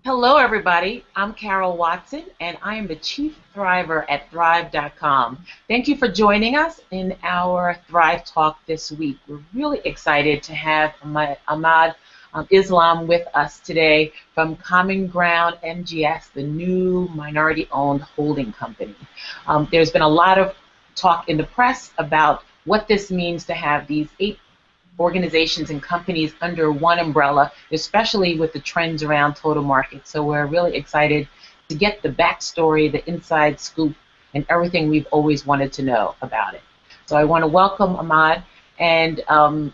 Hello, everybody. I'm Carol Watson, and I am the Chief Thriver at Thrive.com. Thank you for joining us in our Thrive Talk this week. We're really excited to have Ahmad Islam with us today from Common Ground MGS, the new minority-owned holding company. There's been a lot of talk in the press about what this means to have these 8 organizations and companies under one umbrella, especially with the trends around total market. So we're really excited to get the backstory, the inside scoop, and everything we've always wanted to know about it. So I want to welcome Ahmad, and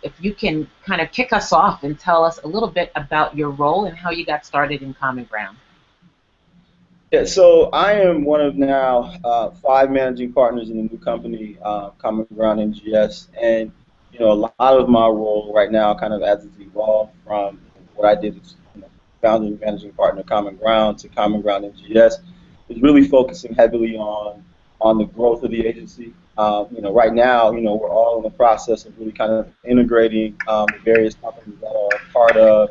if you can kind of kick us off and tell us a little bit about your role and how you got started in Common Ground. Yeah, so I am one of now 5 managing partners in the new company, Common Ground MGS, and a lot of my role right now, kind of as it's evolved from what I did as founder and managing partner of Common Ground to Common Ground MGS, is really focusing heavily on the growth of the agency. Right now, we're all in the process of really kind of integrating the various companies that are part of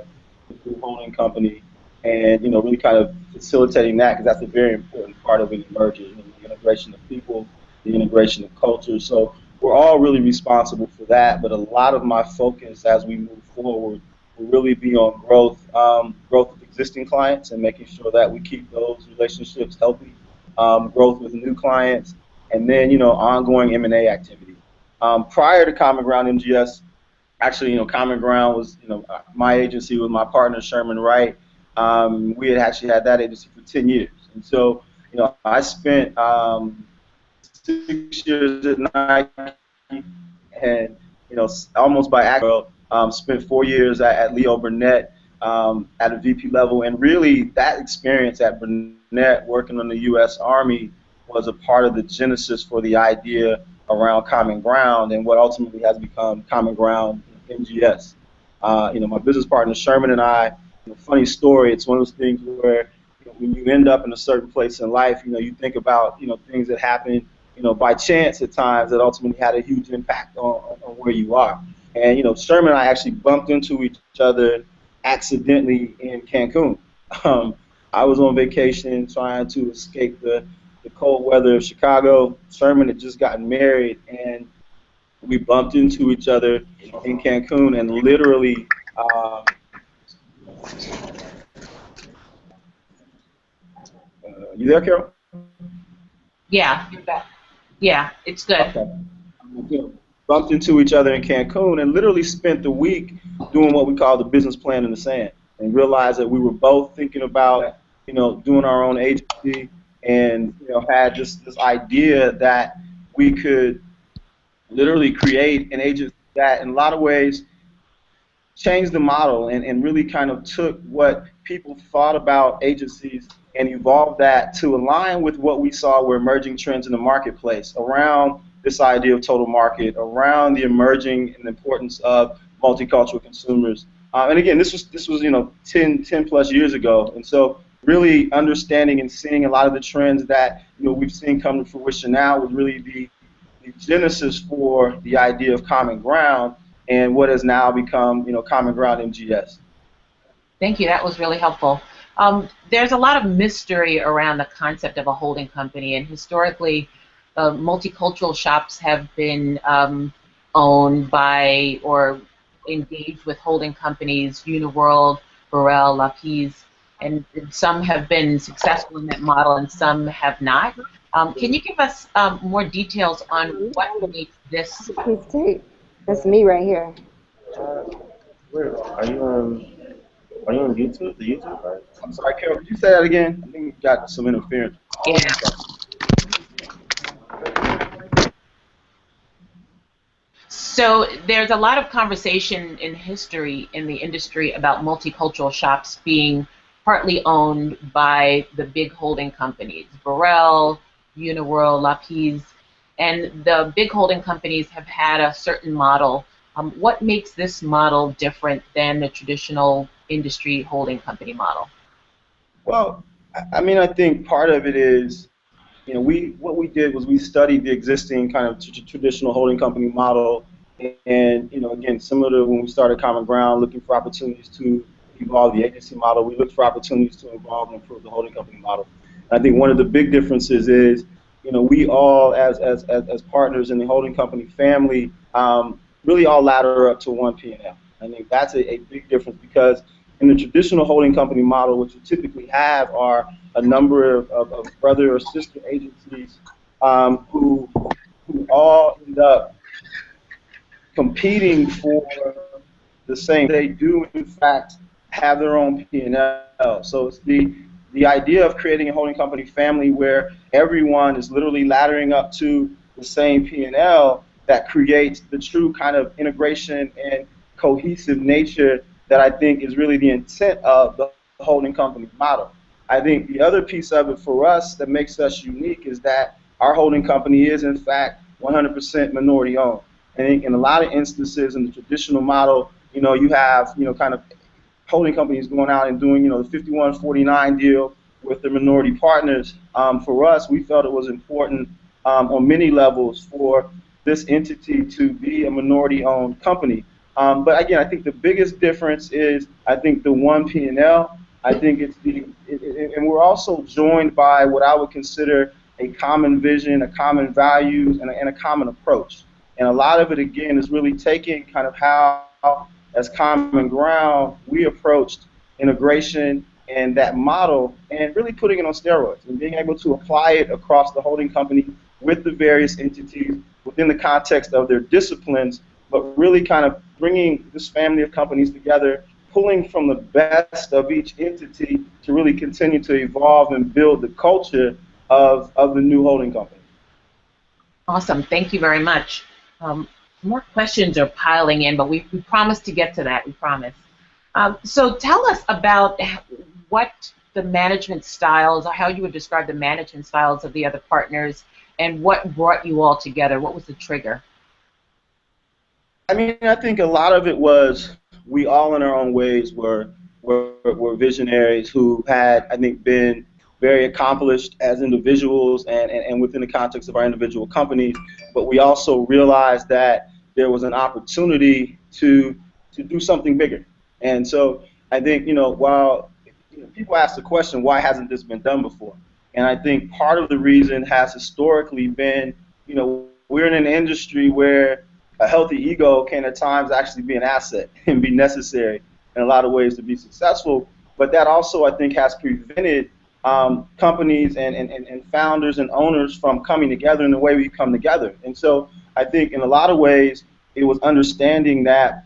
the new holding company, and really kind of facilitating that, because that's a very important part of any merger, the integration of people, the integration of culture. So we're all really responsible for that, but a lot of my focus as we move forward will really be on growth of existing clients and making sure that we keep those relationships healthy, growth with new clients, and then ongoing M&A activity. Prior to Common Ground MGS, actually, Common Ground was my agency with my partner Sherman Wright. We had actually had that agency for 10 years, and so I spent 6 years at Nike, and almost by accident, spent 4 years at Leo Burnett at a VP level, and really that experience at Burnett working on the U.S. Army was a part of the genesis for the idea around Common Ground and what ultimately has become Common Ground MGS. My business partner Sherman and I, funny story, it's one of those things where when you end up in a certain place in life, you think about things that happen by chance at times that ultimately had a huge impact on where you are. And Sherman and I actually bumped into each other accidentally in Cancun. I was on vacation trying to escape the cold weather of Chicago. Sherman had just gotten married, and we bumped into each other in Cancun, and literally, you there, Carol? Yeah, you're back. Yeah, it's good. Okay. Bumped into each other in Cancun and literally spent the week doing what we call the business plan in the sand, and realized that we were both thinking about doing our own agency, and had just this idea that we could literally create an agency that in a lot of ways changed the model, and really kind of took what people thought about agencies and evolved that to align with what we saw were emerging trends in the marketplace around this idea of total market, around the emerging and importance of multicultural consumers. And again, this was 10 plus years ago, and so really understanding and seeing a lot of the trends that we've seen come to fruition now would really be the genesis for the idea of Common Ground and what has now become Common Ground MGS. Thank you. That was really helpful. There's a lot of mystery around the concept of a holding company, and historically, multicultural shops have been owned by or engaged with holding companies, Uniworld, Burrell, Lapis, and some have been successful in that model and some have not. Can you give us more details on what makes this? That's me right here. Where are you on YouTube? The YouTube, right? I'm sorry, Carol, could you say that again? I think we got some interference. Yeah. So there's a lot of conversation in history in the industry about multicultural shops being partly owned by the big holding companies, Burrell, Uniworld, Lapis, and the big holding companies have had a certain model. What makes this model different than the traditional industry holding company model? Well, I mean, I think part of it is what we did was we studied the existing kind of traditional holding company model, and again, similar to when we started Common Ground, looking for opportunities to evolve the agency model, we looked for opportunities to evolve and improve the holding company model. And I think one of the big differences is, we all as partners in the holding company family, really all ladder up to one P&L. I think that's a big difference because in the traditional holding company model, what you typically have are a number of brother or sister agencies who all end up competing for the same. They do, in fact, have their own P&L. So it's the idea of creating a holding company family where everyone is literally laddering up to the same P&L that creates the true kind of integration and cohesive nature that I think is really the intent of the holding company model. I think the other piece of it for us that makes us unique is that our holding company is, in fact, 100% minority owned. I think in a lot of instances in the traditional model, you have, kind of holding companies going out and doing, the 51-49 deal with their minority partners. For us, we felt it was important on many levels for this entity to be a minority-owned company. But again, I think the biggest difference is, I think, the one P&L. I think and we're also joined by what I would consider a common vision, a common values, and a common approach. And a lot of it, again, is really taking kind of how, as Common Ground, we approached integration and that model and really putting it on steroids and being able to apply it across the holding company with the various entities within the context of their disciplines, but really kind of bringing this family of companies together, pulling from the best of each entity to really continue to evolve and build the culture of the new holding company. Awesome. Thank you very much. More questions are piling in, but we promised to get to that. We promise. So tell us about what the management styles, or how you would describe the management styles of the other partners, and what brought you all together. What was the trigger? I mean, I think a lot of it was we all in our own ways were visionaries who had, I think, been very accomplished as individuals and within the context of our individual companies, but we also realized that there was an opportunity to do something bigger. And so I think, while people ask the question, why hasn't this been done before? And I think part of the reason has historically been, we're in an industry where a healthy ego can at times actually be an asset and be necessary in a lot of ways to be successful. But that also, I think, has prevented companies and founders and owners from coming together in the way we come together. And so I think in a lot of ways it was understanding that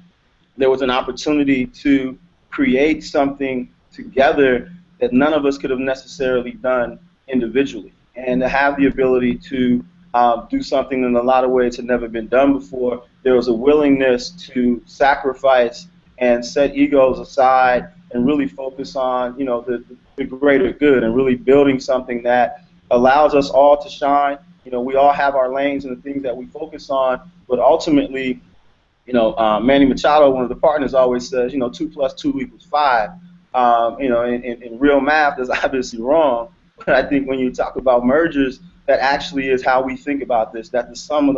there was an opportunity to create something together that none of us could have necessarily done individually, and to have the ability to do something in a lot of ways had never been done before. There was a willingness to sacrifice and set egos aside and really focus on, the greater good and really building something that allows us all to shine. We all have our lanes and the things that we focus on, but ultimately, Manny Machado, one of the partners, always says, 2 + 2 = 5. In real math, that's obviously wrong, but I think when you talk about mergers, that actually is how we think about this, that the sum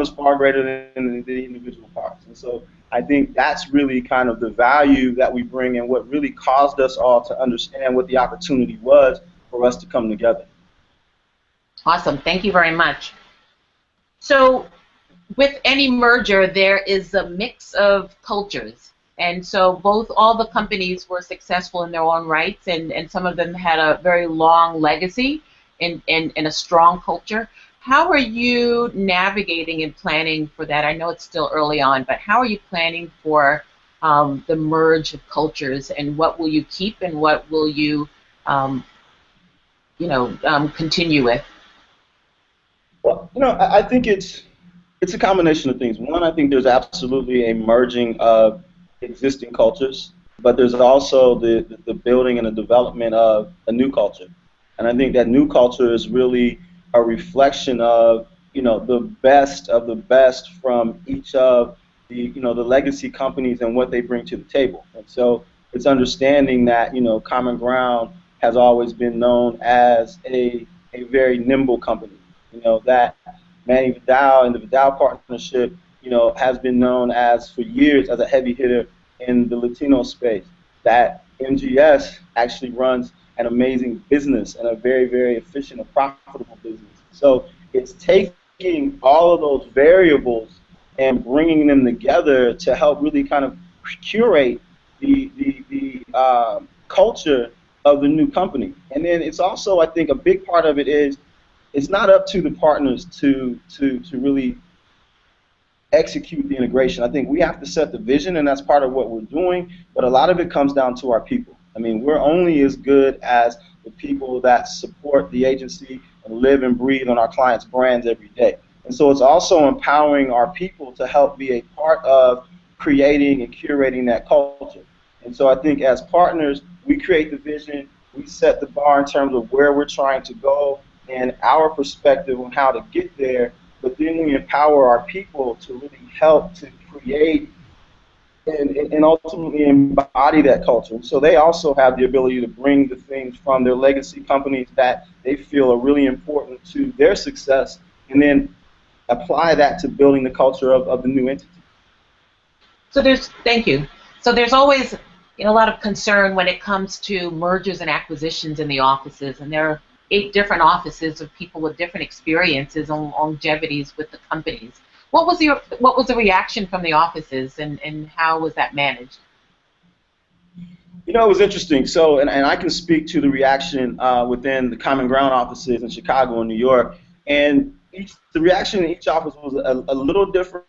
is far greater than the individual parts. And so I think that's really kind of the value that we bring and what really caused us all to understand what the opportunity was for us to come together. Awesome. Thank you very much. So with any merger, there is a mix of cultures. And so all the companies were successful in their own rights, and some of them had a very long legacy and a strong culture. How are you navigating and planning for that? I know it's still early on, but how are you planning for the merge of cultures, and what will you keep and what will you, continue with? Well, I think it's a combination of things. One, I think there's absolutely a merging of existing cultures, but there's also the building and the development of a new culture. And I think that new culture is really a reflection of, the best of the best from each of the legacy companies and what they bring to the table. And so it's understanding that, Common Ground has always been known as a a very nimble company. That Manny Vidal and the Vidal partnership, has been known as for years as a heavy hitter in the Latino space. That MGS actually runs an amazing business and a very, very efficient and profitable business. So it's taking all of those variables and bringing them together to help really kind of curate the culture of the new company. And then it's also, I think, a big part of it is it's not up to the partners to really execute the integration. I think we have to set the vision, and that's part of what we're doing, but a lot of it comes down to our people. I mean, we're only as good as the people that support the agency and live and breathe on our clients' brands every day. And so it's also empowering our people to help be a part of creating and curating that culture. And so I think as partners, we create the vision, we set the bar in terms of where we're trying to go and our perspective on how to get there, but then we empower our people to really help to create and ultimately embody that culture. And so they also have the ability to bring the things from their legacy companies that they feel are really important to their success and then apply that to building the culture of the new entity. So thank you. So there's always a lot of concern when it comes to mergers and acquisitions in the offices, and there are 8 different offices of people with different experiences and longevities with the companies. What was the reaction from the offices, and how was that managed? It was interesting. So, and I can speak to the reaction within the Common Ground offices in Chicago and New York, and the reaction in each office was a little different.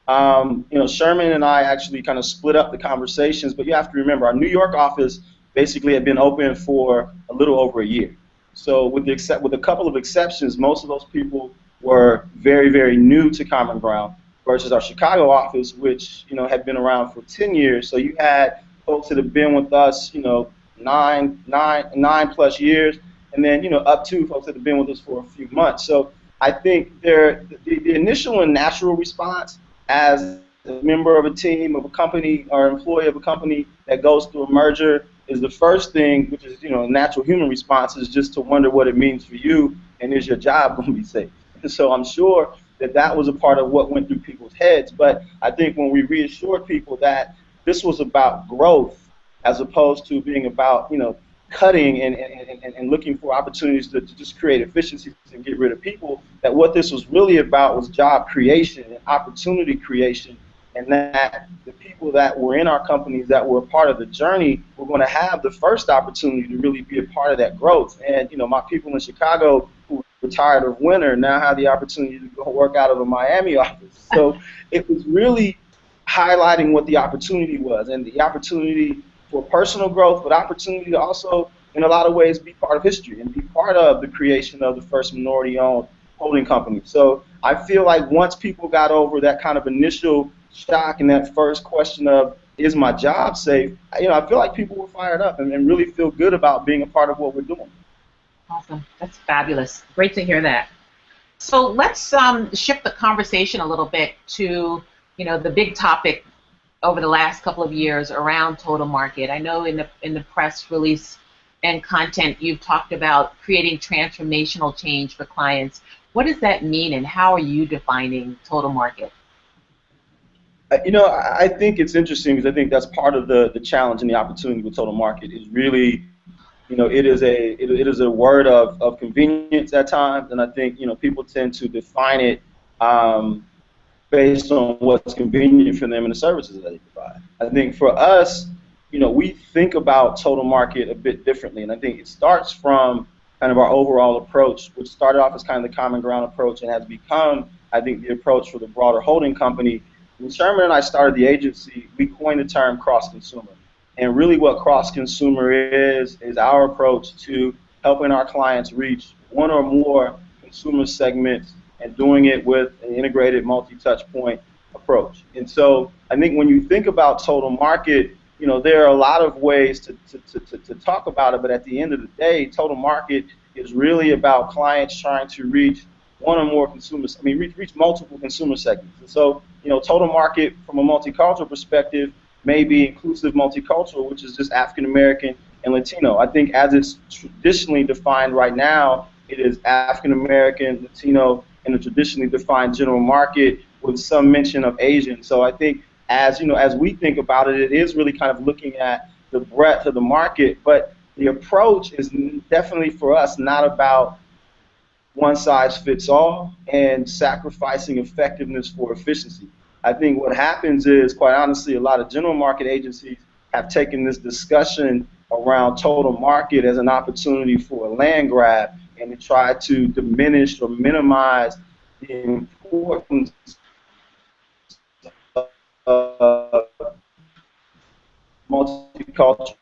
Sherman and I actually kind of split up the conversations, but you have to remember our New York office basically had been open for a little over a year. So with a couple of exceptions, most of those people were very, very new to Common Ground versus our Chicago office, which had been around for 10 years. So you had folks that have been with us, 9+ years, and then up to folks that have been with us for a few months. So I think the initial and natural response as a member of a team, of a company, or employee of a company that goes through a merger is the first thing, which is a natural human response, is just to wonder what it means for you and is your job going to be safe. And so I'm sure that was a part of what went through people's heads. But I think when we reassured people that this was about growth as opposed to being about cutting and looking for opportunities to just create efficiencies and get rid of people, that what this was really about was job creation and opportunity creation, and that the people that were in our companies that were a part of the journey were going to have the first opportunity to really be a part of that growth. And my people in Chicago who were tired of winter now have the opportunity to go work out of a Miami office. So it was really highlighting what the opportunity was, and the opportunity for personal growth, but opportunity to also, in a lot of ways, be part of history and be part of the creation of the first minority-owned holding company. So I feel like once people got over that kind of initial shock and that first question of, is my job safe, I feel like people were fired up and really feel good about being a part of what we're doing. Awesome. That's fabulous. Great to hear that. So let's shift the conversation a little bit to, the big topic over the last couple of years around total market. I know in the press release and content you've talked about creating transformational change for clients. What does that mean, and how are you defining total market? I think it's interesting because I think that's part of the challenge and the opportunity with total market is really, it is a word of convenience at times, and I think people tend to define it based on what's convenient for them and the services that they provide. I think for us, we think about total market a bit differently, and I think it starts from kind of our overall approach, which started off as kind of the Common Ground approach and has become, I think, the approach for the broader holding company. When Sherman and I started the agency, we coined the term cross-consumer. And really what cross-consumer is our approach to helping our clients reach one or more consumer segments and doing it with an integrated multi-touch point approach. And so I think when you think about total market, there are a lot of ways to talk about it, but at the end of the day, total market is really about clients trying to reach one or more consumers, reach multiple consumer segments. And so, total market from a multicultural perspective may be inclusive multicultural, which is just African American and Latino. I think as it's traditionally defined right now, It is African American, Latino, and a traditionally defined general market with some mention of Asian. So I think as as we think about it, it is really kind of looking at the breadth of the market, but the approach is definitely for us not about one size fits all and sacrificing effectiveness for efficiency. I think what happens is, quite honestly, a lot of general market agencies have taken this discussion around total market as an opportunity for a land grab and to try to diminish or minimize the importance of multicultural.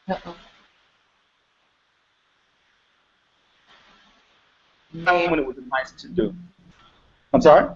Uh-oh. May When it was nice to do. I'm sorry?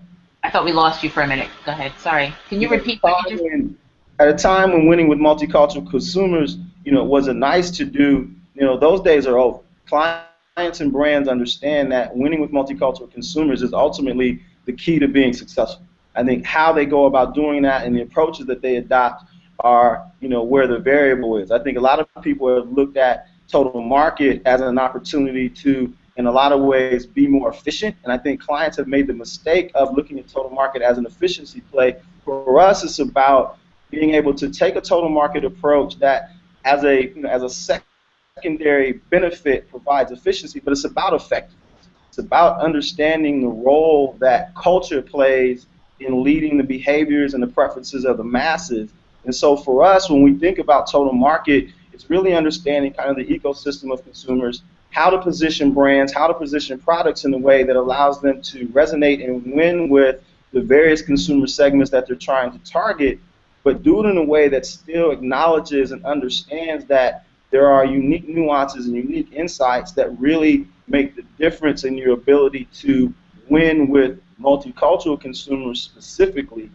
I thought we lost you for a minute. Go ahead. Sorry. Can you repeat what you just? At a time when winning with multicultural consumers, was a nice to do, those days are over. Clients and brands understand that winning with multicultural consumers is ultimately the key to being successful. I think how they go about doing that and the approaches that they adopt are, where the variable is. I think a lot of people have looked at total market as an opportunity to, in a lot of ways, be more efficient. And I think clients have made the mistake of looking at total market as an efficiency play. For us, it's about being able to take a total market approach that, as a as a secondary benefit, provides efficiency, but it's about effectiveness. It's about understanding the role that culture plays in leading the behaviors and the preferences of the masses. And so for us, when we think about total market, it's really understanding kind of the ecosystem of consumers, how to position brands, how to position products in a way that allows them to resonate and win with the various consumer segments that they're trying to target, but do it in a way that still acknowledges and understands that there are unique nuances and unique insights that really make the difference in your ability to win with multicultural consumers specifically,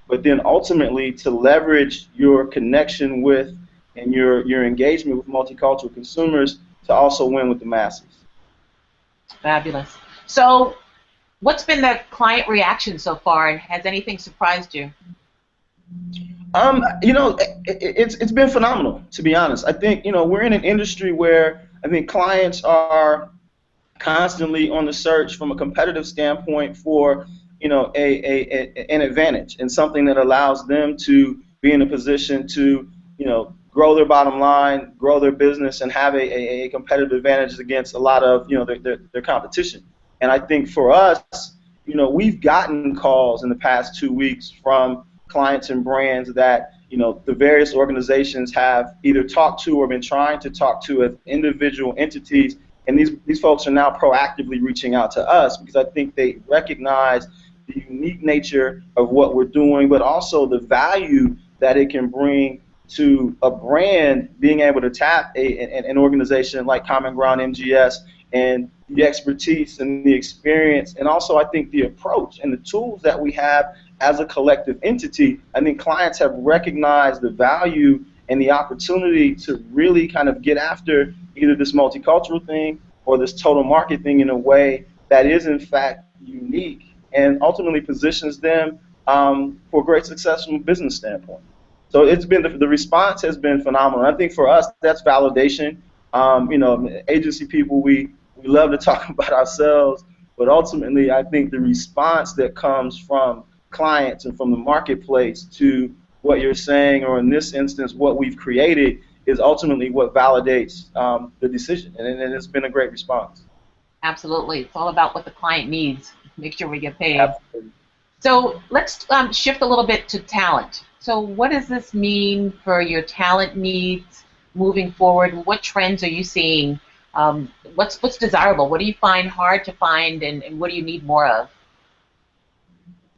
but then ultimately to leverage your connection with and your engagement with multicultural consumers to also win with the masses. Fabulous. So, what's been the client reaction so far, and has anything surprised you? It's been phenomenal, to be honest. I think we're in an industry where I think clients are constantly on the search from a competitive standpoint for an advantage and something that allows them to be in a position to grow their bottom line, grow their business, and have a competitive advantage against a lot of their competition. And I think for us, we've gotten calls in the past 2 weeks from clients and brands that the various organizations have either talked to or been trying to talk to as individual entities, and these folks are now proactively reaching out to us because I think they recognize the unique nature of what we're doing, but also the value that it can bring to a brand being able to tap an organization like Common Ground MGS and the expertise and the experience, and also I think the approach and the tools that we have as a collective entity. I think clients have recognized the value and the opportunity to really kind of get after either this multicultural thing or this total market thing in a way that is in fact unique and ultimately positions them for great success from a business standpoint. So it's been the response has been phenomenal. I think for us that's validation. Agency people, we love to talk about ourselves, but ultimately I think the response that comes from clients and from the marketplace to what you're saying, or in this instance, what we've created, is ultimately what validates the decision, and it's been a great response. Absolutely. It's all about what the client needs. Make sure we get paid. Absolutely. So let's shift a little bit to talent. So what does this mean for your talent needs moving forward? What trends are you seeing? What's desirable? What do you find hard to find, and what do you need more of?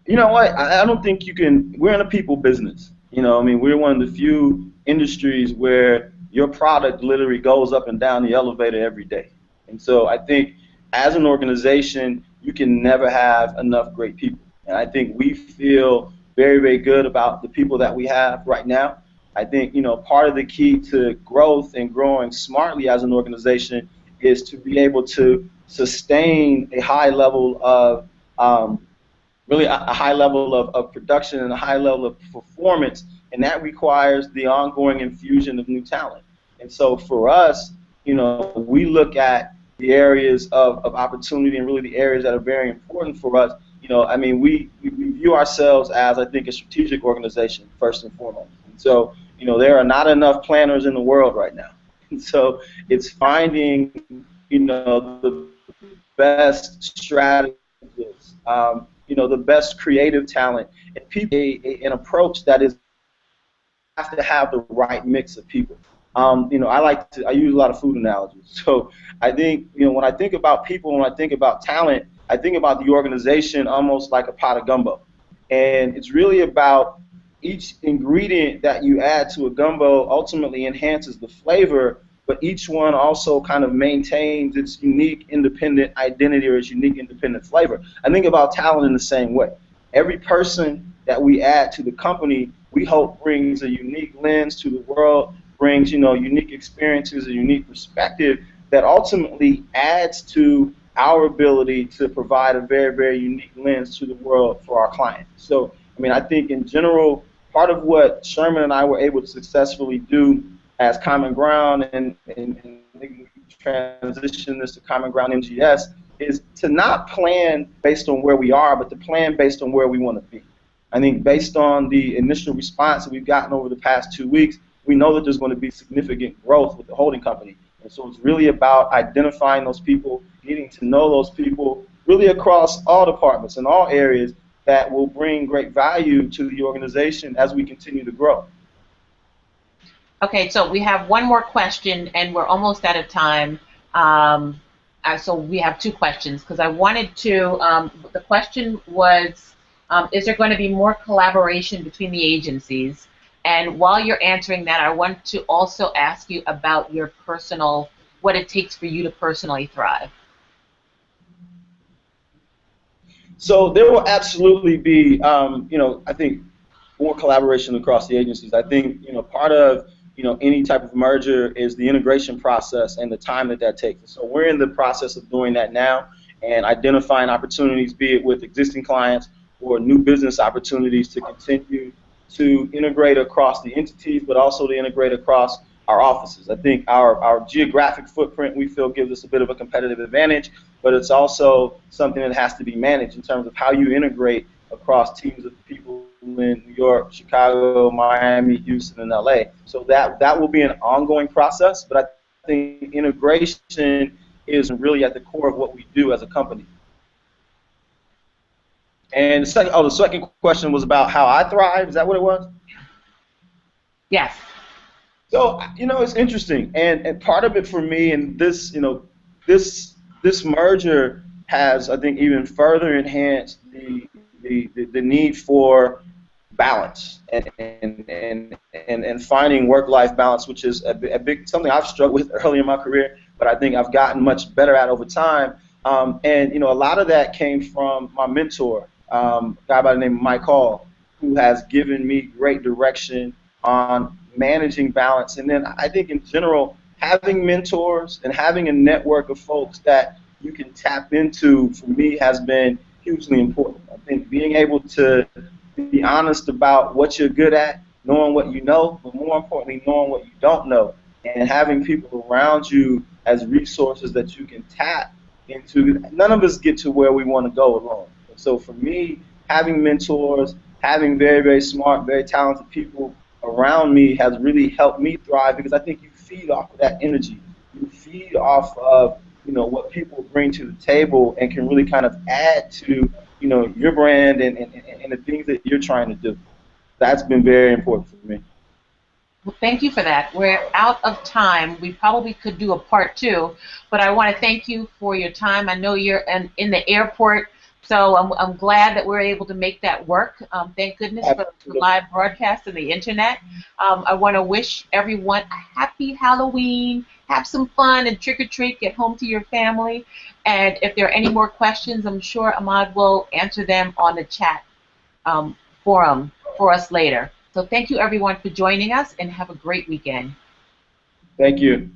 You know what? I don't think you can. We're in a people business. We're one of the few industries where your product literally goes up and down the elevator every day. And so I think as an organization, you can never have enough great people. And I think we feel very, very good about the people that we have right now. I think, part of the key to growth and growing smartly as an organization is to be able to sustain a high level of really a high level of production and a high level of performance and that requires the ongoing infusion of new talent. And so for us, we look at the areas of opportunity and really the areas that are very important for us. I mean, we view ourselves as, I think, a strategic organization first and foremost. And so, there are not enough planners in the world right now. And so it's finding, the best strategists, the best creative talent, and people, an approach that is have to have the right mix of people. I use a lot of food analogies. So I think, when I think about people, when I think about talent, I think about the organization almost like a pot of gumbo. And it's really about each ingredient that you add to a gumbo ultimately enhances the flavor, but each one also kind of maintains its unique independent identity or its unique independent flavor. I think about talent in the same way. Every person that we add to the company, we hope brings a unique lens to the world, brings, unique experiences, a unique perspective that ultimately adds to our ability to provide a very, very unique lens to the world for our clients. So, I mean, I think in general, part of what Sherman and I were able to successfully do as Common Ground and transition this to Common Ground MGS is to not plan based on where we are, but to plan based on where we want to be. I think based on the initial response that we've gotten over the past 2 weeks, we know that there's going to be significant growth with the holding company. And so it's really about identifying those people, getting to know those people, really across all departments and all areas that will bring great value to the organization as we continue to grow. Okay, so we have one more question, and we're almost out of time. So we have two questions, because I wanted to, the question was, is there going to be more collaboration between the agencies? And while you're answering that, I want to also ask you about your personal, what it takes for you to personally thrive. So there will absolutely be, I think, more collaboration across the agencies. I think, part of, any type of merger is the integration process and the time that takes. So we're in the process of doing that now and identifying opportunities, be it with existing clients or new business opportunities to continue to integrate across the entities, but also to integrate across our offices. I think our geographic footprint, we feel, gives us a bit of a competitive advantage, but it's also something that has to be managed in terms of how you integrate across teams of people in New York, Chicago, Miami, Houston, and LA. So that will be an ongoing process, but I think integration is really at the core of what we do as a company. And the second question was about how I thrive. Is that what it was? Yes. So, it's interesting, and part of it for me, and this, this merger has, I think, even further enhanced the need for balance and finding work-life balance, which is a big something I've struggled with early in my career, but I think I've gotten much better at over time. And a lot of that came from my mentor, a guy by the name of Mike Hall, who has given me great direction on managing balance. And then I think in general, having mentors and having a network of folks that you can tap into, for me, has been hugely important. I think being able to be honest about what you're good at, knowing what you know, but more importantly, knowing what you don't know, and having people around you as resources that you can tap into. None of us get to where we want to go alone. So for me, having mentors, having very, very smart, very talented people around me has really helped me thrive, because I think you feed off of that energy. You feed off of what people bring to the table and can really kind of add to your brand and the things that you're trying to do. That's been very important for me. Well, thank you for that. We're out of time. We probably could do a part two, but I want to thank you for your time. I know you're in the airport, so I'm glad that we're able to make that work. Thank goodness for the live broadcast and the internet. I want to wish everyone a happy Halloween. Have some fun and trick or treat. Get home to your family. And if there are any more questions, I'm sure Ahmad will answer them on the chat forum for us later. So thank you, everyone, for joining us, and have a great weekend. Thank you.